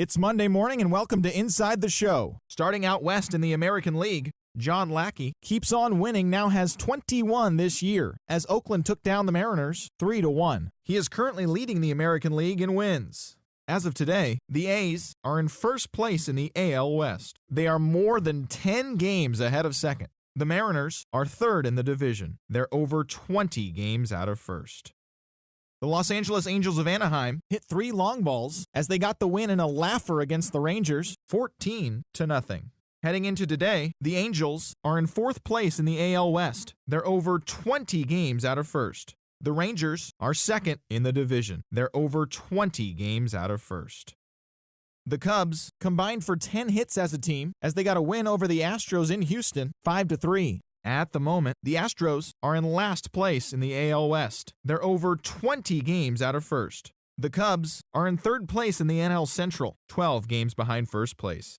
It's Monday morning and welcome to Inside the Show. Starting out west in the American League, John Lackey keeps on winning, now has 21 this year, as Oakland took down the Mariners 3-1. He is currently leading the American League in wins. As of today, the A's are in first place in the AL West. They are more than 10 games ahead of second. The Mariners are third in the division. They're over 20 games out of first. The Los Angeles Angels of Anaheim hit 3 long balls as they got the win in a laugher against the Rangers, 14-0. Heading into today, the Angels are in fourth place in the AL West. They're over 20 games out of first. The Rangers are second in the division. They're over 20 games out of first. The Cubs combined for 10 hits as a team as they got a win over the Astros in Houston, 5-3. At the moment, the Astros are in last place in the AL West. They're over 20 games out of first. The Cubs are in third place in the NL Central, 12 games behind first place.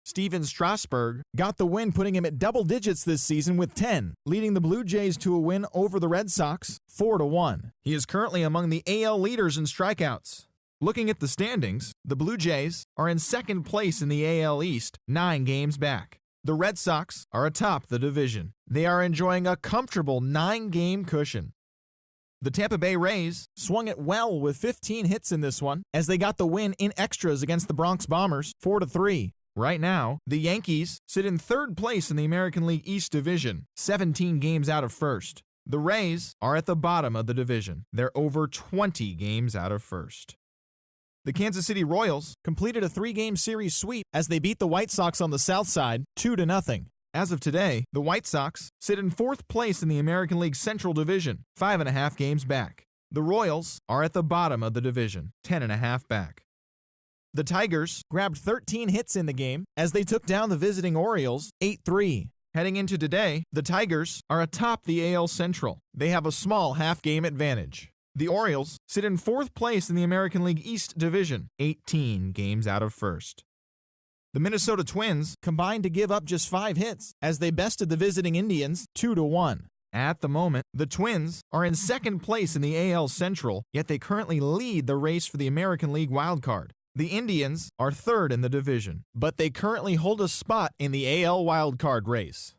Steven Strasburg got the win, putting him at double digits this season with 10, leading the Blue Jays to a win over the Red Sox, 4-1. He is currently among the AL leaders in strikeouts. Looking at the standings, the Blue Jays are in second place in the AL East, 9 games back. The Red Sox are atop the division. They are enjoying a comfortable 9-game cushion. The Tampa Bay Rays swung it well with 15 hits in this one as they got the win in extras against the Bronx Bombers, 4-3. Right now, the Yankees sit in third place in the American League East Division, 17 games out of first. The Rays are at the bottom of the division. They're over 20 games out of first. The Kansas City Royals completed a 3-game series sweep as they beat the White Sox on the south side 2-0. As of today, the White Sox sit in fourth place in the American League Central Division, 5.5 games back. The Royals are at the bottom of the division, 10.5 back. The Tigers grabbed 13 hits in the game as they took down the visiting Orioles 8-3. Heading into today, the Tigers are atop the AL Central. They have a small half-game advantage. The Orioles sit in fourth place in the American League East Division, 18 games out of first. The Minnesota Twins combined to give up just 5 hits as they bested the visiting Indians 2-1. At the moment, the Twins are in second place in the AL Central, yet they currently lead the race for the American League wildcard. The Indians are third in the division, but they currently hold a spot in the AL wildcard race.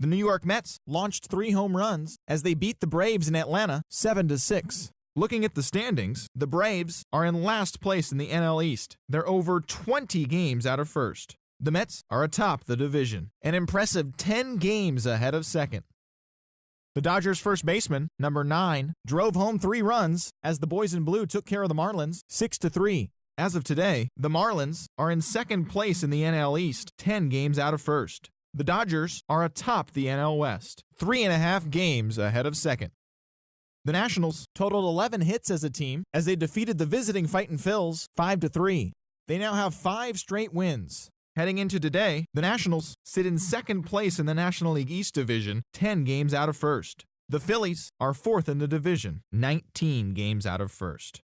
The New York Mets launched 3 home runs as they beat the Braves in Atlanta 7-6. Looking at the standings, the Braves are in last place in the NL East. They're over 20 games out of first. The Mets are atop the division, an impressive 10 games ahead of second. The Dodgers' first baseman, number 9, drove home 3 runs as the boys in blue took care of the Marlins 6-3. As of today, the Marlins are in second place in the NL East, 10 games out of first. The Dodgers are atop the NL West, 3.5 games ahead of second. The Nationals totaled 11 hits as a team as they defeated the visiting Fightin' Phils 5-3. They now have 5 straight wins. Heading into today, the Nationals sit in second place in the National League East Division, 10 games out of first. The Phillies are fourth in the division, 19 games out of first.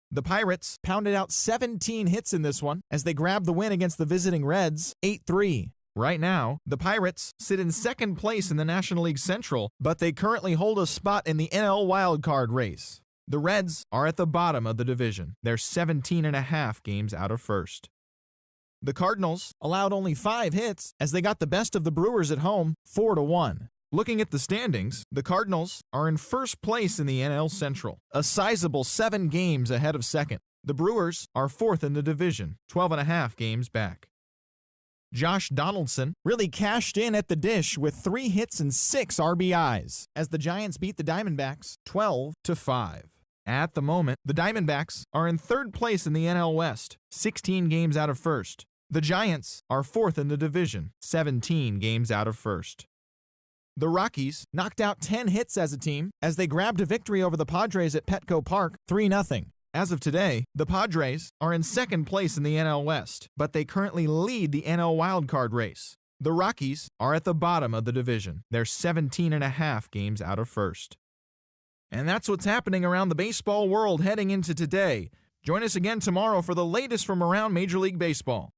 The Pirates pounded out 17 hits in this one as they grabbed the win against the visiting Reds 8-3. Right now, the Pirates sit in second place in the National League Central, but they currently hold a spot in the NL wildcard race. The Reds are at the bottom of the division. They're 17.5 games out of first. The Cardinals allowed only 5 hits as they got the best of the Brewers at home 4-1. Looking at the standings, the Cardinals are in first place in the NL Central, a sizable 7 games ahead of second. The Brewers are fourth in the division, 12.5 games back. Josh Donaldson really cashed in at the dish with 3 hits and 6 RBIs as the Giants beat the Diamondbacks 12-5. At the moment, the Diamondbacks are in third place in the NL West, 16 games out of first. The Giants are fourth in the division, 17 games out of first. The Rockies knocked out 10 hits as a team as they grabbed a victory over the Padres at Petco Park 3-0. As of today, the Padres are in second place in the NL West, but they currently lead the NL wildcard race. The Rockies are at the bottom of the division. They're 17.5 games out of first. And that's what's happening around the baseball world heading into today. Join us again tomorrow for the latest from around Major League Baseball.